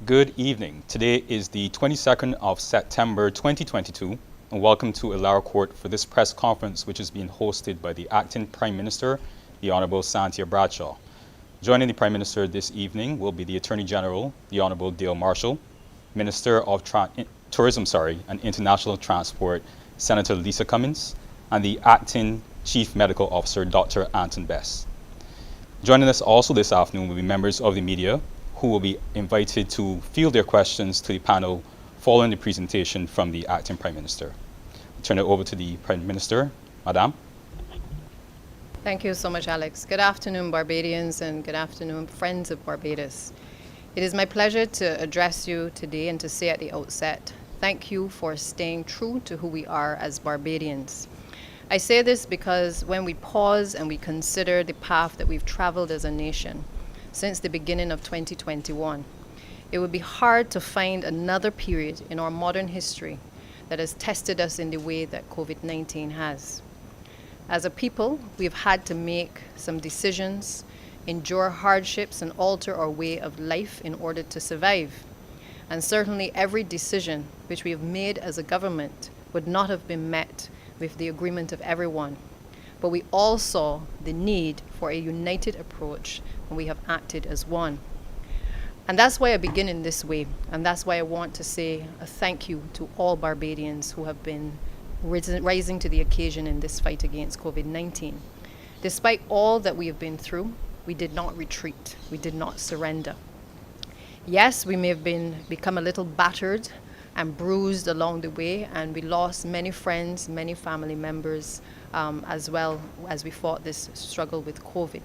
Good evening. Today is the 22nd of September 2022, and welcome to Illawarra Court for this press conference, which is being hosted by the Acting Prime Minister, the Honourable Santia Bradshaw. Joining the Prime Minister this evening will be the Attorney General, the Honourable Dale Marshall, Minister of Tourism and International Transport, Senator Lisa Cummins, and the Acting Chief Medical Officer, Dr. Anton Bess. Joining us also this afternoon will be members of the media who will be invited to field their questions to the panel following the presentation from the Acting Prime Minister. I'll turn it over to the Prime Minister. Madam. Thank you so much, Alex. Good afternoon, Barbadians, and good afternoon, friends of Barbados. It is my pleasure to address you today and to say at the outset, thank you for staying true to who we are as Barbadians. I say this because when we pause and we consider the path that we've traveled as a nation since the beginning of 2021, it would be hard to find another period in our modern history that has tested us in the way that COVID-19 has. As a people, we've had to make some decisions, endure hardships, and alter our way of life in order to survive. And certainly every decision which we have made as a government would not have been met with the agreement of everyone. But we all saw the need for a united approach, and we have acted as one. And that's why I begin in this way, and that's why I want to say a thank you to all Barbadians who have been rising to the occasion in this fight against COVID-19. Despite all that we have been through, we did not retreat, we did not surrender. Yes, we may have become a little battered and bruised along the way, and we lost many friends, many family members, as well as we fought this struggle with COVID.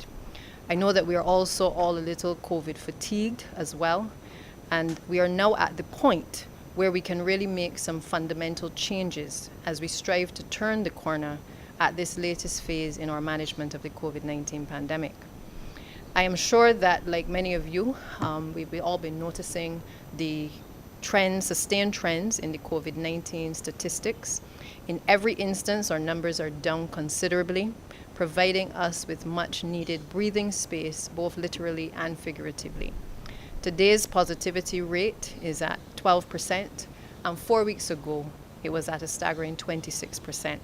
I know that we are also all a little COVID fatigued as well, and we are now at the point where we can really make some fundamental changes as we strive to turn the corner at this latest phase in our management of the COVID-19 pandemic. I am sure that, like many of you, we've all been noticing the sustained trends in the COVID-19 statistics. In every instance, our numbers are down considerably, providing us with much needed breathing space, both literally and figuratively. Today's positivity rate is at 12%, and 4 weeks ago, it was at a staggering 26%.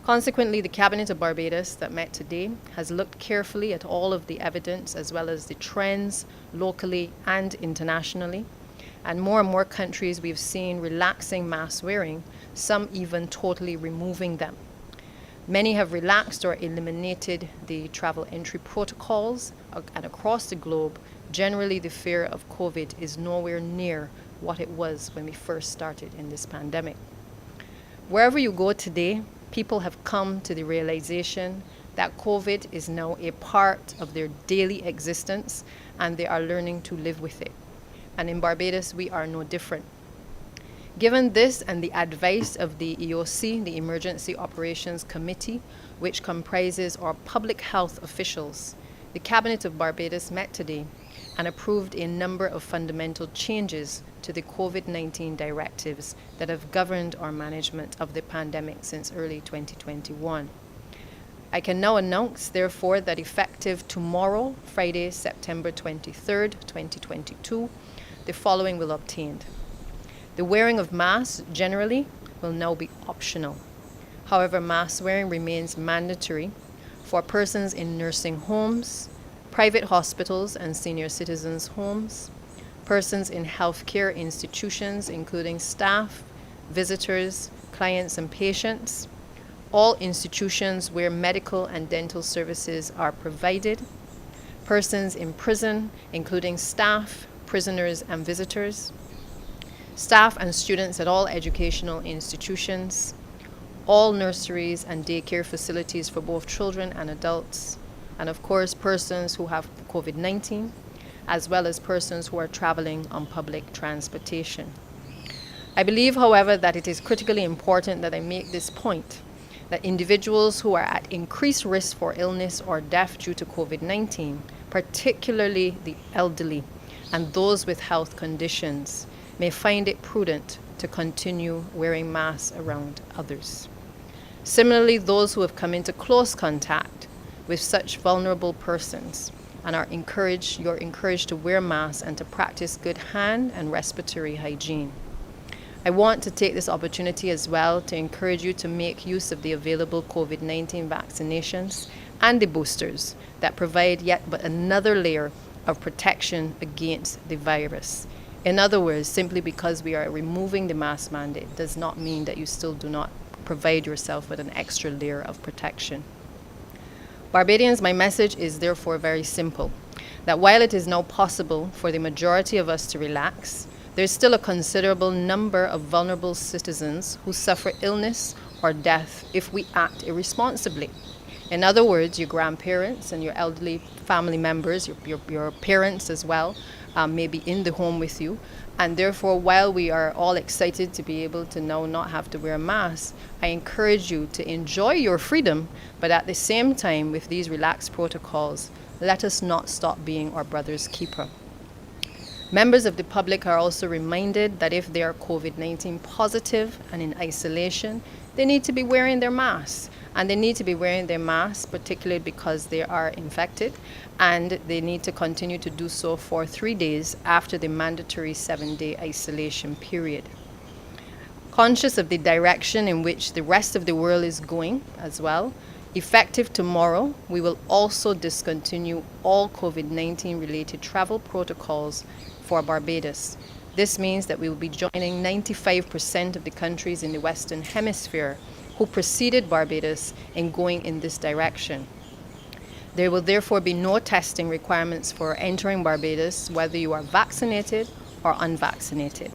Consequently, the Cabinet of Barbados that met today has looked carefully at all of the evidence as well as the trends locally and internationally. And more countries we've seen relaxing mask wearing, some even totally removing them. Many have relaxed or eliminated the travel entry protocols, and across the globe, generally the fear of COVID is nowhere near what it was when we first started in this pandemic. Wherever you go today, people have come to the realization that COVID is now a part of their daily existence, and they are learning to live with it. And in Barbados, we are no different. Given this and the advice of the EOC, the Emergency Operations Committee, which comprises our public health officials, the Cabinet of Barbados met today and approved a number of fundamental changes to the COVID-19 directives that have governed our management of the pandemic since early 2021. I can now announce, therefore, that effective tomorrow, Friday, September 23rd, 2022, the following will obtain. The wearing of masks generally will now be optional. However, mask wearing remains mandatory for persons in nursing homes, private hospitals and senior citizens' homes, persons in healthcare institutions, including staff, visitors, clients, and patients, all institutions where medical and dental services are provided, persons in prison, including staff, prisoners, and visitors, staff and students at all educational institutions, all nurseries and daycare facilities for both children and adults, and of course persons who have COVID-19, as well as persons who are traveling on public transportation. I believe, however, that it is critically important that I make this point, that individuals who are at increased risk for illness or death due to COVID-19, particularly the elderly and those with health conditions, may find it prudent to continue wearing masks around others. Similarly, those who have come into close contact with such vulnerable persons and you're encouraged to wear masks and to practice good hand and respiratory hygiene. I want to take this opportunity as well to encourage you to make use of the available COVID-19 vaccinations and the boosters that provide yet but another layer of protection against the virus. In other words, simply because we are removing the mask mandate does not mean that you still do not provide yourself with an extra layer of protection. Barbadians, my message is therefore very simple, that while it is now possible for the majority of us to relax, there's still a considerable number of vulnerable citizens who suffer illness or death if we act irresponsibly. In other words, your grandparents and your elderly family members, your parents as well, may be in the home with you. And therefore, while we are all excited to be able to now not have to wear a mask, I encourage you to enjoy your freedom, but at the same time, with these relaxed protocols, let us not stop being our brother's keeper. Members of the public are also reminded that if they are COVID-19 positive and in isolation, they need to be wearing their masks. And they need to be wearing their masks, particularly because they are infected, and they need to continue to do so for 3 days after the mandatory 7-day isolation period. Conscious of the direction in which the rest of the world is going as well, effective tomorrow, we will also discontinue all COVID-19 related travel protocols for Barbados. This means that we will be joining 95% of the countries in the Western Hemisphere who preceded Barbados in going in this direction. There will therefore be no testing requirements for entering Barbados, whether you are vaccinated or unvaccinated.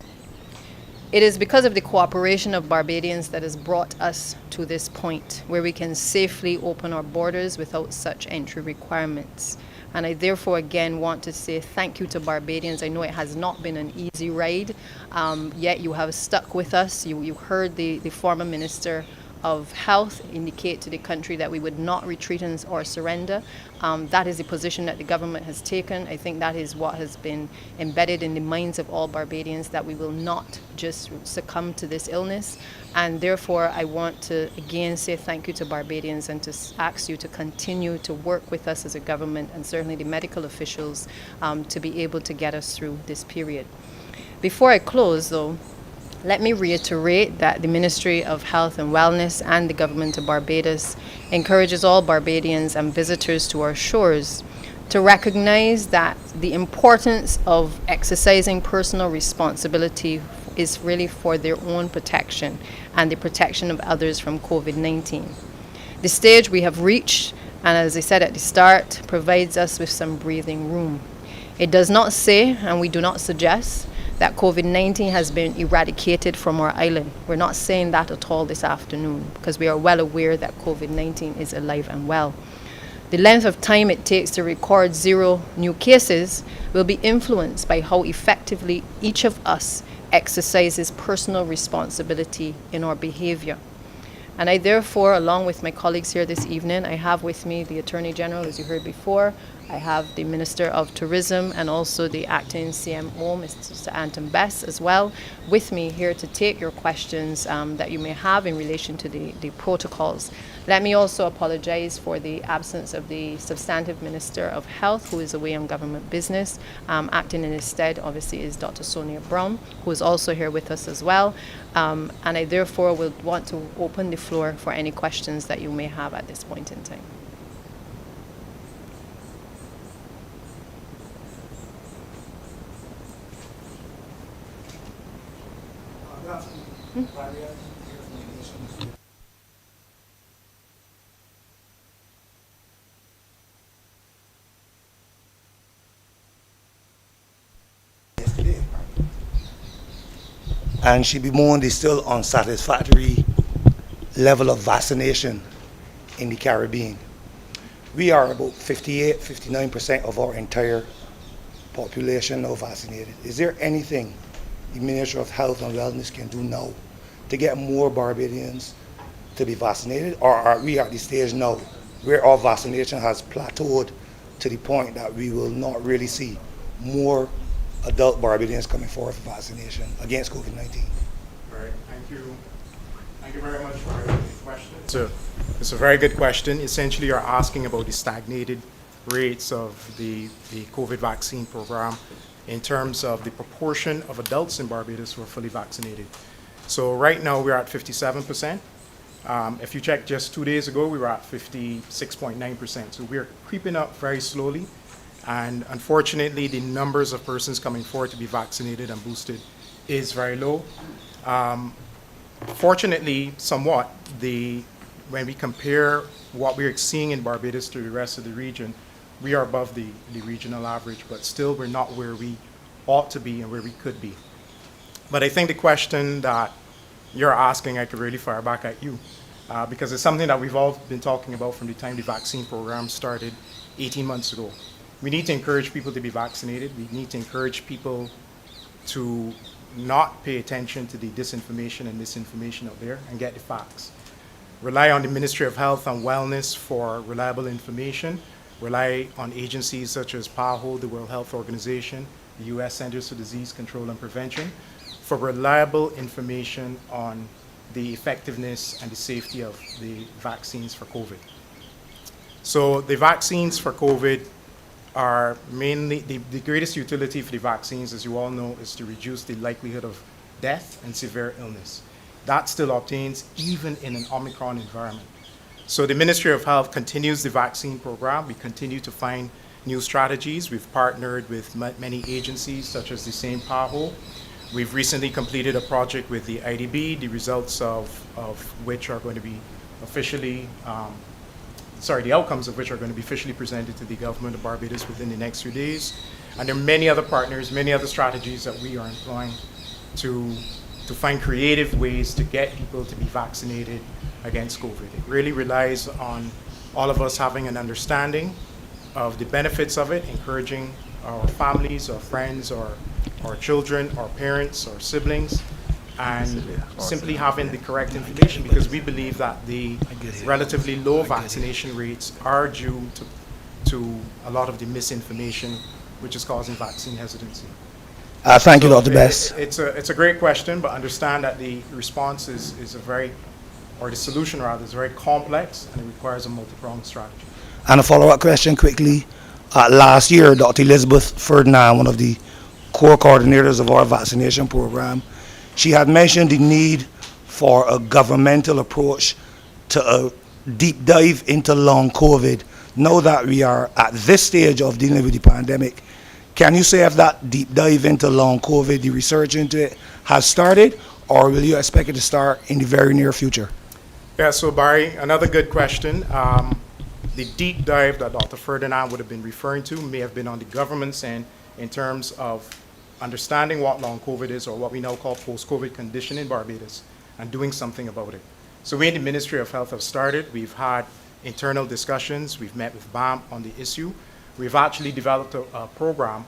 It is because of the cooperation of Barbadians that has brought us to this point where we can safely open our borders without such entry requirements. And I therefore again want to say thank you to Barbadians. I know it has not been an easy ride, yet you have stuck with us. You heard the former Minister of Health indicate to the country that we would not retreat or surrender. That is the position that the government has taken. I think that is what has been embedded in the minds of all Barbadians, that we will not just succumb to this illness. And therefore, I want to again say thank you to Barbadians and to ask you to continue to work with us as a government and certainly the medical officials to be able to get us through this period. Before I close, though, let me reiterate that the Ministry of Health and Wellness and the Government of Barbados encourages all Barbadians and visitors to our shores to recognize that the importance of exercising personal responsibility is really for their own protection and the protection of others from COVID-19. The stage we have reached, and as I said at the start, provides us with some breathing room. It does not say, and we do not suggest, that COVID-19 has been eradicated from our island. We're not saying that at all this afternoon, because we are well aware that COVID-19 is alive and well. The length of time it takes to record 0 new cases will be influenced by how effectively each of us exercises personal responsibility in our behavior. And I therefore, along with my colleagues here this evening, I have with me the Attorney General, as you heard before. I have the Minister of Tourism and also the Acting CMO, Mr. Anton Bess, as well, with me here to take your questions that you may have in relation to the protocols. Let me also apologize for the absence of the Substantive Minister of Health, who is away on government business. Acting in his stead, obviously, is Dr. Sonia Brown, who is also here with us as well. And I therefore will want to open the floor for any questions that you may have at this point in time. And she bemoaned the still unsatisfactory level of vaccination in the Caribbean. We are about 59% of our entire population now vaccinated. Is there anything the Ministry of Health and Wellness can do now to get more Barbadians to be vaccinated? Or are we at the stage now where our vaccination has plateaued to the point that we will not really see more adult Barbadians coming forward for vaccination against COVID-19? All right, thank you. Thank you very much for the question. So it's a very good question. Essentially, you're asking about the stagnated rates of the COVID vaccine program in terms of the proportion of adults in Barbados who are fully vaccinated. So right now we're at 57%. If you check just 2 days ago, we were at 56.9%. So we're creeping up very slowly. And unfortunately, the numbers of persons coming forward to be vaccinated and boosted is very low. Fortunately, somewhat, when we compare what we're seeing in Barbados to the rest of the region, we are above the regional average, but still we're not where we ought to be and where we could be. But I think the question that you're asking, I could really fire back at you, because it's something that we've all been talking about from the time the vaccine program started 18 months ago. We need to encourage people to be vaccinated. We need to encourage people to not pay attention to the disinformation and misinformation out there and get the facts. Rely on the Ministry of Health and Wellness for reliable information. Rely on agencies such as PAHO, the World Health Organization, the U.S. Centers for Disease Control and Prevention, for reliable information on the effectiveness and the safety of the vaccines for COVID. So the vaccines for COVID are mainly, the greatest utility for the vaccines, as you all know, is to reduce the likelihood of death and severe illness. That still obtains even in an Omicron environment. So the Ministry of Health continues the vaccine program. We continue to find new strategies. We've partnered with many agencies, such as the same PAHO. We've recently completed a project with the IDB, the results of which are going to be officially, the outcomes of which are going to be officially presented to the government of Barbados within the next few days. And there are many other partners, many other strategies that we are employing to find creative ways to get people to be vaccinated against COVID. It really relies on all of us having an understanding of the benefits of it, encouraging our families, our friends, our children, our parents, our siblings, and simply having the correct information, because we believe that the relatively low vaccination rates are due to a lot of the misinformation which is causing vaccine hesitancy. Thank you, Dr. Best. It's a great question, but understand that the response is the solution rather, is very complex and it requires a multi-pronged strategy. And a follow-up question quickly. Last year, Dr. Elizabeth Ferdinand, one of the core coordinators of our vaccination program, she had mentioned the need for a governmental approach to a deep dive into long COVID. Now that we are at this stage of dealing with the pandemic, can you say if that deep dive into long COVID, the research into it, has started, or will you expect it to start in the very near future? Yeah, so Barry, another good question. The deep dive that Dr. Ferdinand would have been referring to may have been on the government's end in terms of understanding what long COVID is, or what we now call post-COVID condition in Barbados, and doing something about it. So we in the Ministry of Health have started. We've had internal discussions. We've met with BAM on the issue. We've actually developed a program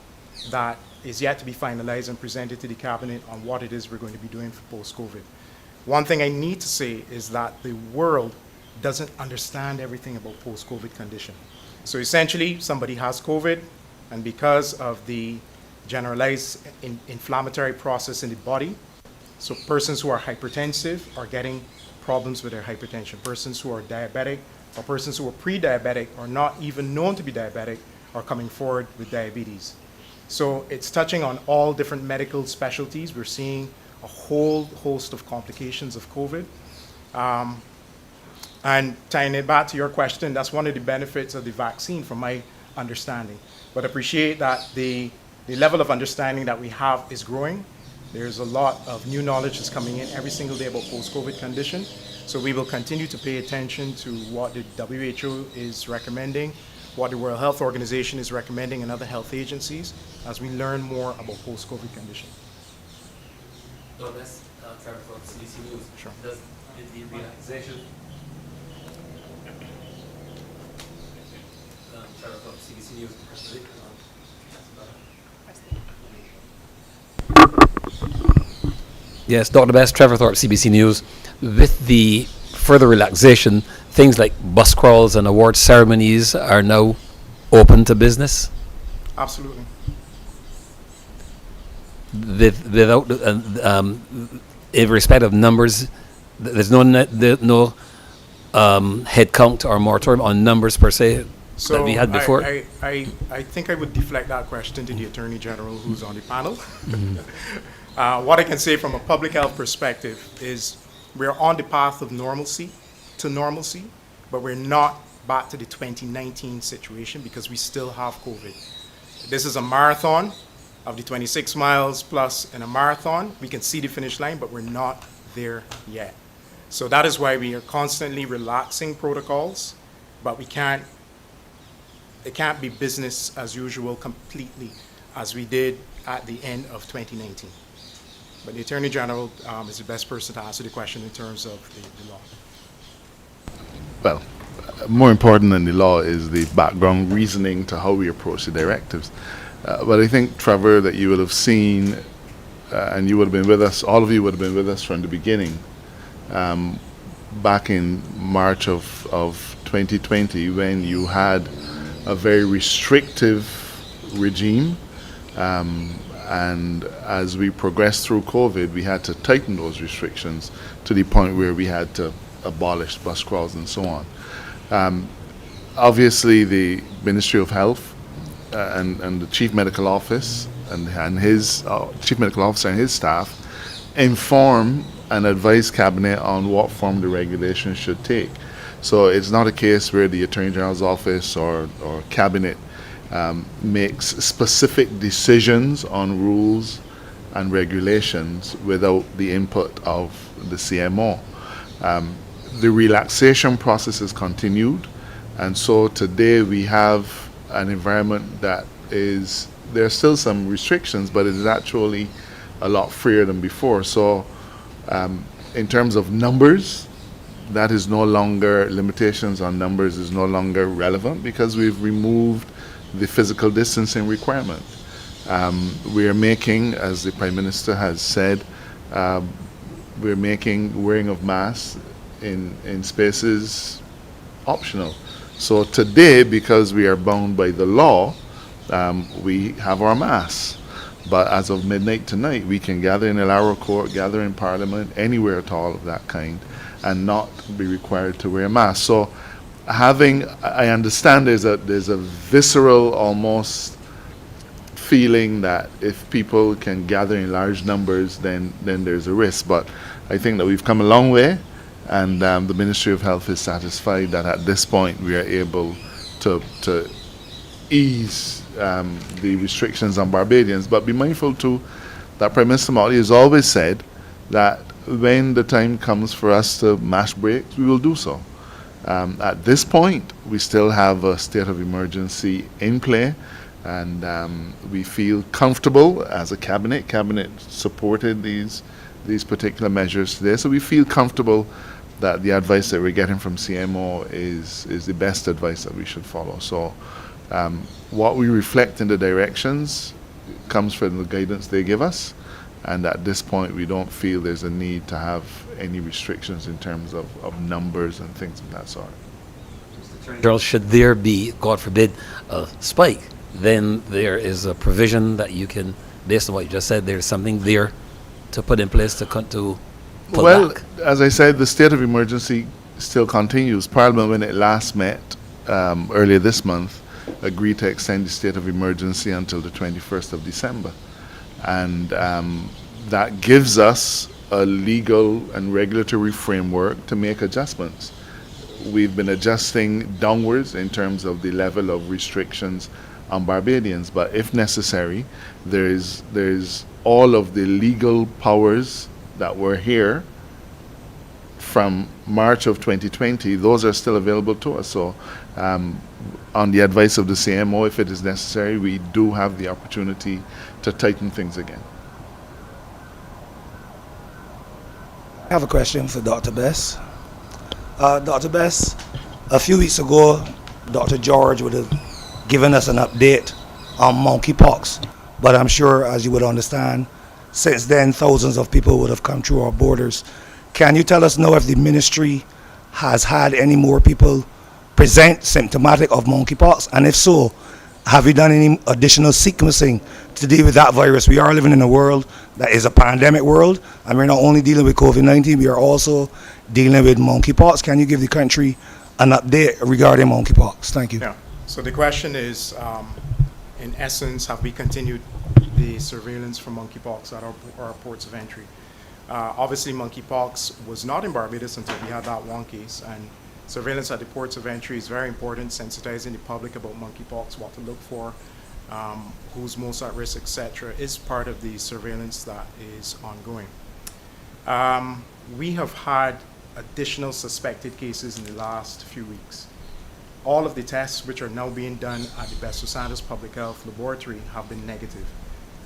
that is yet to be finalized and presented to the cabinet on what it is we're going to be doing for post-COVID. One thing I need to say is that the world doesn't understand everything about post-COVID condition. So essentially, somebody has COVID, and because of the generalized inflammatory process in the body, so persons who are hypertensive are getting problems with their hypertension. Persons who are diabetic, or persons who are pre-diabetic or not even known to be diabetic, are coming forward with diabetes. So it's touching on all different medical specialties. We're seeing a whole host of complications of COVID. And tying it back to your question, that's one of the benefits of the vaccine from my understanding. But appreciate that the level of understanding that we have is growing. There's a lot of new knowledge that's coming in every single day about post-COVID condition. So we will continue to pay attention to what the WHO is recommending, what the World Health Organization is recommending, and other health agencies as we learn more about post-COVID condition. That's Trevor from CBC News. Sure. Does the relaxation, Trevor from CBC News. Yes, Dr. Best, Trevor Thorpe, CBC News. With the further relaxation, things like bus crawls and award ceremonies are now open to business. Absolutely. Without, in respect of numbers, there's no head count or moratorium on numbers per se. So we had before? I think I would deflect that question to the Attorney General who's on the panel. What I can say from a public health perspective is we're on the path of normalcy, but we're not back to the 2019 situation because we still have COVID. This is a marathon of the 26 miles plus in a marathon. We can see the finish line, but we're not there yet. So that is why we are constantly relaxing protocols, but it can't be business as usual completely as we did at the end of 2019. But the Attorney General is the best person to answer the question in terms of the law. Well, more important than the law is the background reasoning to how we approach the directives. But I think, Trevor, that you would have seen, and you would have been with us, all of you would have been with us from the beginning, back in March of 2020, when you had a very restrictive regime. And as we progressed through COVID, we had to tighten those restrictions to the point where we had to abolish bus crawls and so on. Obviously, the Ministry of Health and the Chief Medical Office and his Chief Medical Officer and his staff inform and advise Cabinet on what form the regulation should take. So it's not a case where the Attorney General's office or Cabinet makes specific decisions on rules and regulations without the input of the CMO. The relaxation process is continued, and so today we have an environment that is, there are still some restrictions, but it is actually a lot freer than before. So in terms of numbers, that is no longer, limitations on numbers is no longer relevant because we've removed the physical distancing requirement. We are making, as the Prime Minister has said, we're making wearing of masks in spaces optional. So today, because we are bound by the law, we have our masks. But as of midnight tonight, we can gather in Elara Court, gather in Parliament, anywhere at all of that kind, and not be required to wear a mask. So I understand there's a visceral almost feeling that if people can gather in large numbers, then there's a risk. But I think that we've come a long way, and the Ministry of Health is satisfied that at this point we are able to ease the restrictions on Barbadians. But be mindful too that Prime Minister Motley has always said that when the time comes for us to mash brakes, we will do so. At this point, we still have a state of emergency in play, and we feel comfortable as a cabinet. Cabinet supported these particular measures today, so we feel comfortable that the advice that we're getting from CMO is the best advice that we should follow. So what we reflect in the directions comes from the guidance they give us, and at this point we don't feel there's a need to have any restrictions in terms of numbers and things of that sort. General, should there be, God forbid, a spike, then there is a provision that you can, based on what you just said, there's something there to put in place to pull back. As I said, the state of emergency still continues. Parliament, when it last met earlier this month, agreed to extend the state of emergency until the 21st of December. And that gives us a legal and regulatory framework to make adjustments. We've been adjusting downwards in terms of the level of restrictions on Barbadians, but if necessary, there's all of the legal powers that were here from March of 2020, those are still available to us. So on the advice of the CMO, if it is necessary, we do have the opportunity to tighten things again. I have a question for Dr. Bess. Dr. Bess, a few weeks ago, Dr. George would have given us an update on monkeypox, but I'm sure, as you would understand, since then thousands of people would have come through our borders. Can you tell us now if the ministry has had any more people present symptomatic of monkeypox, and if so, have you done any additional sequencing to deal with that virus? We are living in a world that is a pandemic world, and we're not only dealing with COVID-19, we are also dealing with monkeypox. Can you give the country an update regarding monkeypox? Thank you. Yeah. So the question is, in essence, have we continued the surveillance for monkeypox at our ports of entry? Obviously, monkeypox was not in Barbados until we had that one case, and surveillance at the ports of entry is very important, sensitizing the public about monkeypox, what to look for, who's most at risk, etc., is part of the surveillance that is ongoing. We have had additional suspected cases in the last few weeks. All of the tests which are now being done at the Besto Santos Public Health Laboratory have been negative.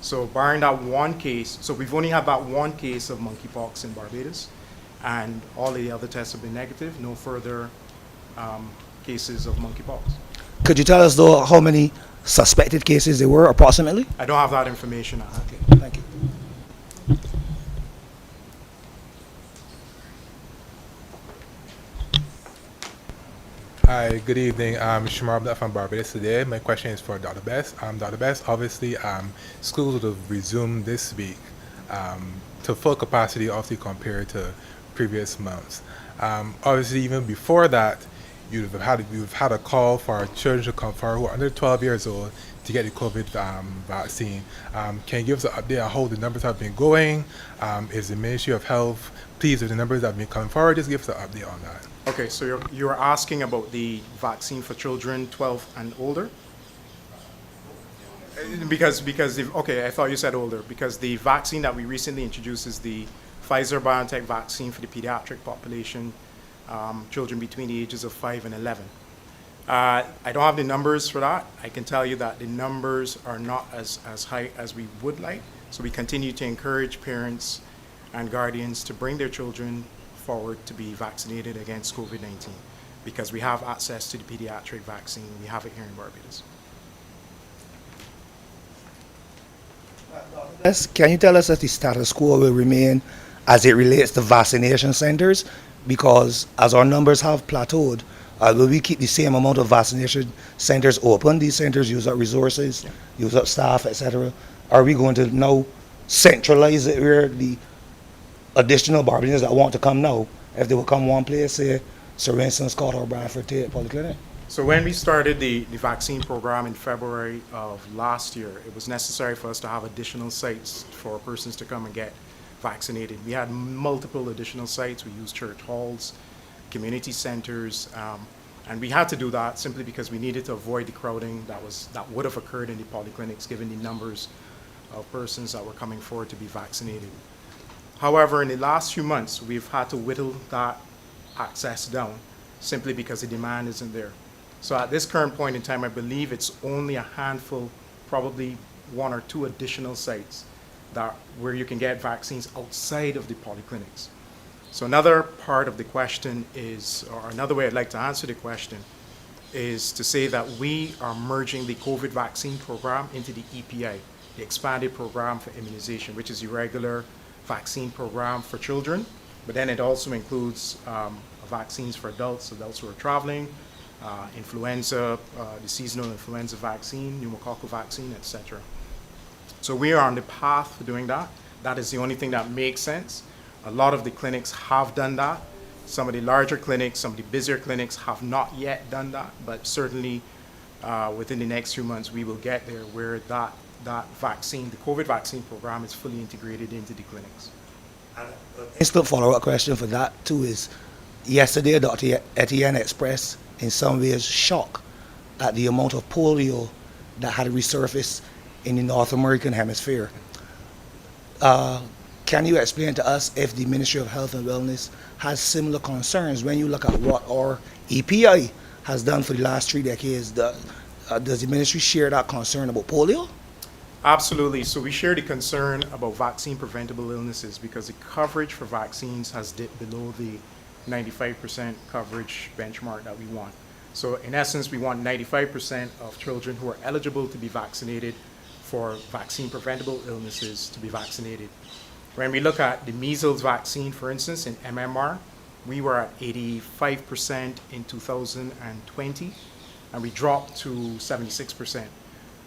So barring that one case, so we've only had that one case of monkeypox in Barbados, and all the other tests have been negative, no further cases of monkeypox. Could you tell us, though, how many suspected cases there were approximately? I don't have that information. Okay, thank you. Hi, good evening. I'm Shamar Abdullah from Barbados today. My question is for Dr. Best. Dr. Best, obviously, schools would have resumed this week to full capacity, obviously, compared to previous months. Obviously, even before that, you've had a call for children to come forward who are under 12 years old to get the COVID vaccine. Can you give us an update on how the numbers have been going? Is the Ministry of Health pleased with the numbers that have been coming forward? Just give us an update on that. Okay, so you're asking about the vaccine for children 12 and older? Because okay, I thought you said older, because the vaccine that we recently introduced is the Pfizer-BioNTech vaccine for the pediatric population, children between the ages of 5 and 11. I don't have the numbers for that. I can tell you that the numbers are not as high as we would like, so we continue to encourage parents and guardians to bring their children forward to be vaccinated against COVID-19, because we have access to the pediatric vaccine. We have it here in Barbados. Yes, can you tell us if the status quo will remain as it relates to vaccination centers? Because as our numbers have plateaued, will we keep the same amount of vaccination centers open? These centers use up resources, use up staff, etc. Are we going to now centralize it where the additional Barbadians that want to come now, if they will come one place, say, for instance, Scott or Bradford Tate Polyclinic? So when we started the vaccine program in February of last year, it was necessary for us to have additional sites for persons to come and get vaccinated. We had multiple additional sites. We used church halls, community centers, and we had to do that simply because we needed to avoid the crowding that would have occurred in the polyclinics given the numbers of persons that were coming forward to be vaccinated. However, in the last few months, we've had to whittle that access down simply because the demand isn't there. So at this current point in time, I believe it's only a handful, probably 1 or 2 additional sites where you can get vaccines outside of the polyclinics. So another part of the question is, or another way I'd like to answer the question, is to say that we are merging the COVID vaccine program into the EPI, the expanded program for immunization, which is the regular vaccine program for children, but then it also includes vaccines for adults who are traveling, influenza, the seasonal influenza vaccine, pneumococcal vaccine, etc. So we are on the path for doing that. That is the only thing that makes sense. A lot of the clinics have done that. Some of the larger clinics, some of the busier clinics have not yet done that, but certainly within the next few months we will get there where that vaccine, the COVID vaccine program, is fully integrated into the clinics. Instant follow-up question for that too is, yesterday Dr. Etienne expressed in some ways shock at the amount of polio that had resurfaced in the North American hemisphere. Can you explain to us if the Ministry of Health and Wellness has similar concerns when you look at what our EPI has done for the last 3 decades? Does the ministry share that concern about polio? Absolutely. So we share the concern about vaccine preventable illnesses because the coverage for vaccines has dipped below the 95% coverage benchmark that we want. So in essence, we want 95% of children who are eligible to be vaccinated for vaccine preventable illnesses to be vaccinated. When we look at the measles vaccine, for instance, in MMR, we were at 85% in 2020, and we dropped to 76%.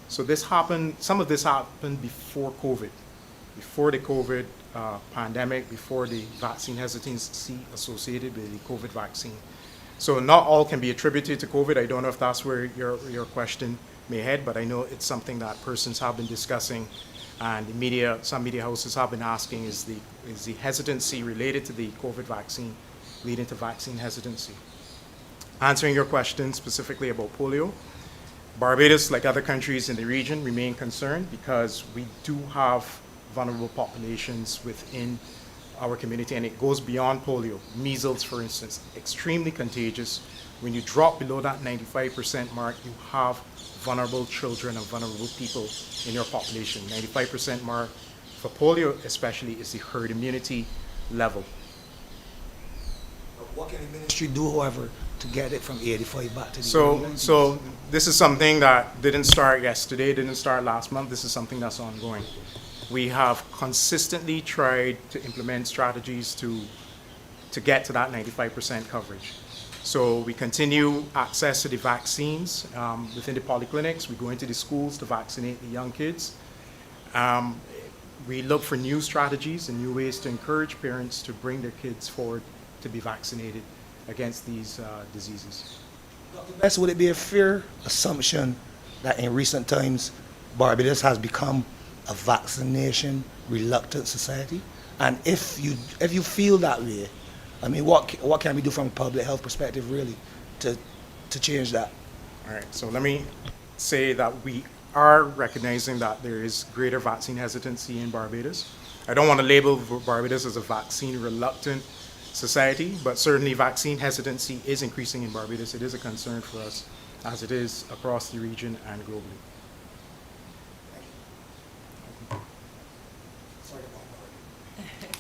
So this happened, some of this happened before COVID, before the COVID pandemic, before the vaccine hesitancy associated with the COVID vaccine. So not all can be attributed to COVID. I don't know if that's where your question may head, but I know it's something that persons have been discussing, and the media, some media houses have been asking, is the hesitancy related to the COVID vaccine leading to vaccine hesitancy? Answering your question specifically about polio, Barbados, like other countries in the region, remain concerned because we do have vulnerable populations within our community, and it goes beyond polio. Measles, for instance, extremely contagious. When you drop below that 95% mark, you have vulnerable children and vulnerable people in your population. 95% mark for polio especially is the herd immunity level. What can the ministry do, however, to get it from 85 back to the So this is something that didn't start yesterday, didn't start last month. This is something that's ongoing. We have consistently tried to implement strategies to get to that 95% coverage. So we continue access to the vaccines within the polyclinics. We go into the schools to vaccinate the young kids. We look for new strategies and new ways to encourage parents to bring their kids forward to be vaccinated against these diseases. Dr. Best, would it be a fair assumption that in recent times Barbados has become a vaccination reluctant society? And if you feel that way, I mean, what can we do from a public health perspective really to change that? All right, so let me say that we are recognizing that there is greater vaccine hesitancy in Barbados. I don't want to label Barbados as a vaccine reluctant society, but certainly vaccine hesitancy is increasing in Barbados. It is a concern for us, as it is across the region and globally.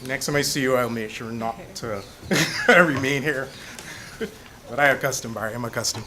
Next time I see you, I'll make sure not to remain here. But I accustomed, Barry. I'm accustomed.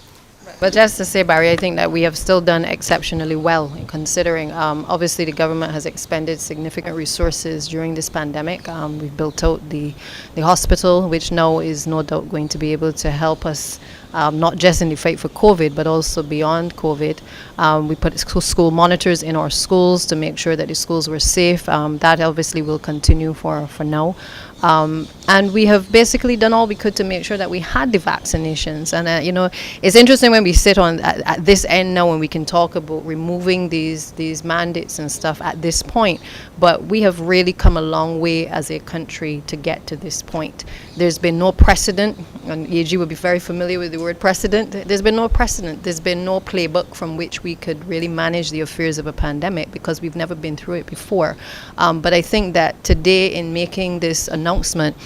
But just to say, Barry, I think that we have still done exceptionally well in considering, obviously the government has expended significant resources during this pandemic. We've built out the hospital, which now is no doubt going to be able to help us not just in the fight for COVID, but also beyond COVID. We put school monitors in our schools to make sure that the schools were safe. That obviously will continue for now. And we have basically done all we could to make sure that we had the vaccinations. And, you know, it's interesting when we sit at this end now, when we can talk about removing these mandates and stuff at this point. But we have really come a long way as a country to get to this point. There's been no precedent, and AG would be very familiar with the word precedent. There's been no precedent. There's been no playbook from which we could really manage the affairs of a pandemic because we've never been through it before. But I think that today, in making this announcement,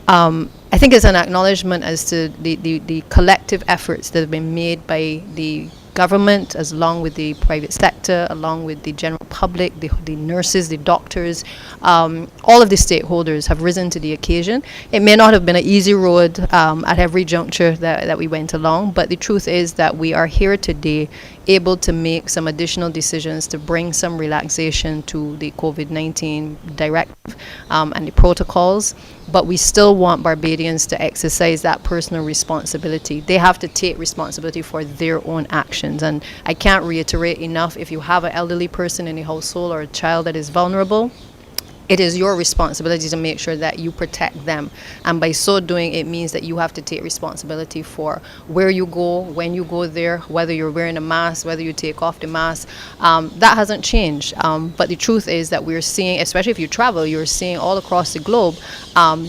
I think it's an acknowledgement as to the collective efforts that have been made by the government, as along with the private sector, along with the general public, the nurses, the doctors, all of the stakeholders have risen to the occasion. It may not have been an easy road at every juncture that we went along, but the truth is that we are here today able to make some additional decisions to bring some relaxation to the COVID-19 directive and the protocols. But we still want Barbadians to exercise that personal responsibility. They have to take responsibility for their own actions. And I can't reiterate enough, if you have an elderly person in the household or a child that is vulnerable, it is your responsibility to make sure that you protect them. And by so doing, it means that you have to take responsibility for where you go, when you go there, whether you're wearing a mask, whether you take off the mask. That hasn't changed. But the truth is that we're seeing, especially if you travel, you're seeing all across the globe,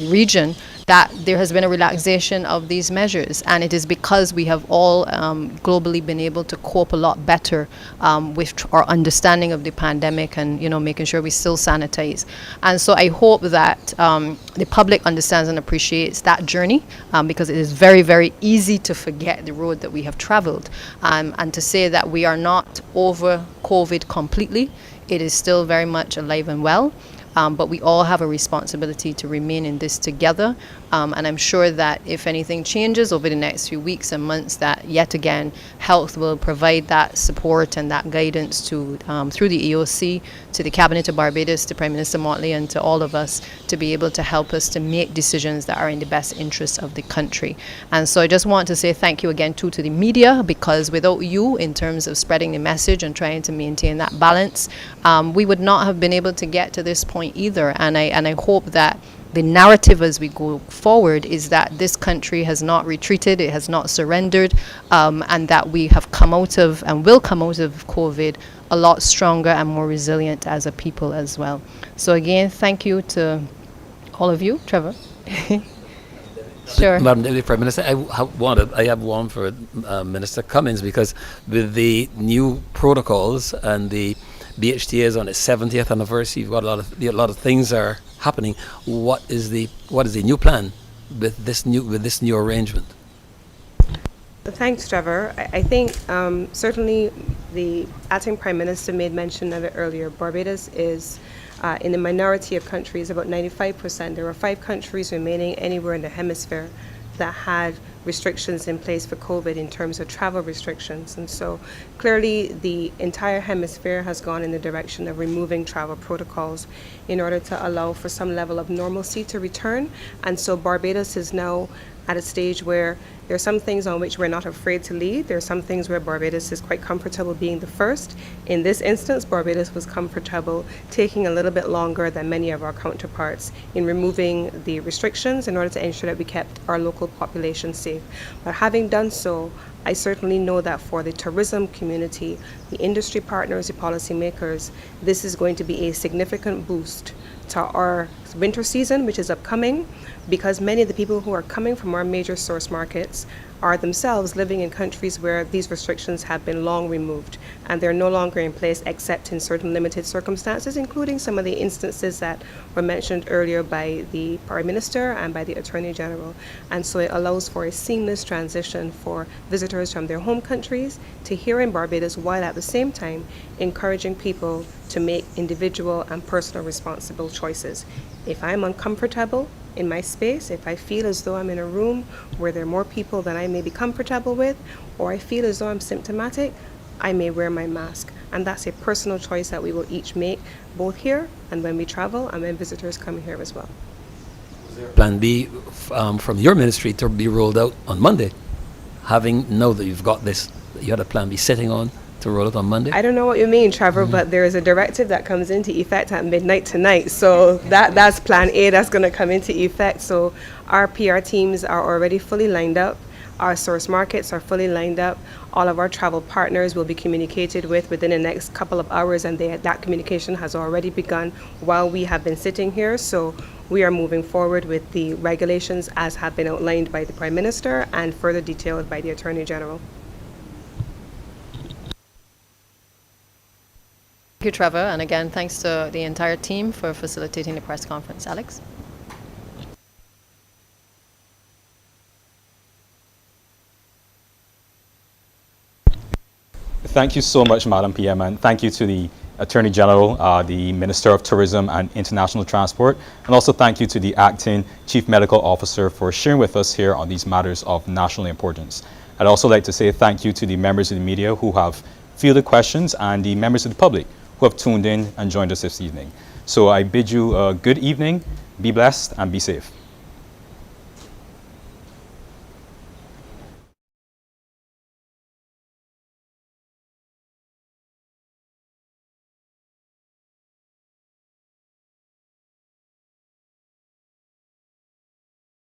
region, that there has been a relaxation of these measures, and it is because we have all globally been able to cope a lot better with our understanding of the pandemic, and making sure we still sanitize. And so I hope that the public understands and appreciates that journey, because it is very, very easy to forget the road that we have traveled, and to say that we are not over COVID completely. It is still very much alive and well. But we all have a responsibility to remain in this together. And I'm sure that if anything changes over the next few weeks and months, that yet again, health will provide that support and that guidance to through the EOC, to the Cabinet of Barbados, to Prime Minister Motley, and to all of us, to be able to help us to make decisions that are in the best interest of the country. And so I just want to say thank you again to the media, because without you, in terms of spreading the message and trying to maintain that balance, we would not have been able to get to this point either. And I hope that the narrative as we go forward is that this country has not retreated, it has not surrendered, and that we have come out of and will come out of COVID a lot stronger and more resilient as a people as well. So again, thank you to all of you. Trevor. Sure. Madam Deputy Prime Minister, I have one for Minister Cummings, because with the new protocols and the BHTA is on its 70th anniversary, you've got a lot of things are happening. What is the new plan with this new arrangement? Thanks, Trevor. I think certainly the acting Prime Minister made mention of it earlier. Barbados is in the minority of countries, about 95%. There are 5 countries remaining anywhere in the hemisphere that had restrictions in place for COVID in terms of travel restrictions. And so clearly the entire hemisphere has gone in the direction of removing travel protocols in order to allow for some level of normalcy to return. And so Barbados is now at a stage where there are some things on which we're not afraid to lead. There are some things where Barbados is quite comfortable being the first. In this instance, Barbados was comfortable taking a little bit longer than many of our counterparts in removing the restrictions in order to ensure that we kept our local population safe. But having done so, I certainly know that for the tourism community, the industry partners, the policymakers, this is going to be a significant boost to our winter season, which is upcoming, because many of the people who are coming from our major source markets are themselves living in countries where these restrictions have been long removed and they're no longer in place except in certain limited circumstances, including some of the instances that were mentioned earlier by the Prime Minister and by the Attorney General. And so it allows for a seamless transition for visitors from their home countries to here in Barbados, while at the same time encouraging people to make individual and personal responsible choices. If I'm uncomfortable in my space, if I feel as though I'm in a room where there are more people than I may be comfortable with, or I feel as though I'm symptomatic, I may wear my mask. And that's a personal choice that we will each make, both here and when we travel and when visitors come here as well. Plan B from your ministry to be rolled out on Monday, having know that you've got this, you had a Plan B sitting on to roll it on Monday? I don't know what you mean, Trevor, but there is a directive that comes into effect at midnight tonight. So that's Plan A that's going to come into effect. So our PR teams are already fully lined up. Our source markets are fully lined up. All of our travel partners will be communicated with within the next couple of hours, and that communication has already begun while we have been sitting here. So we are moving forward with the regulations as have been outlined by the Prime Minister and further detailed by the Attorney General. Thank you, Trevor, and again, thanks to the entire team for facilitating the press conference. Alex? Thank you so much, Madam PM, and thank you to the Attorney General, the Minister of Tourism and International Transport, and also thank you to the Acting Chief Medical Officer for sharing with us here on these matters of national importance. I'd also like to say thank you to the members of the media who have fielded questions and the members of the public who have tuned in and joined us this evening. So I bid you a good evening, be blessed, and be safe.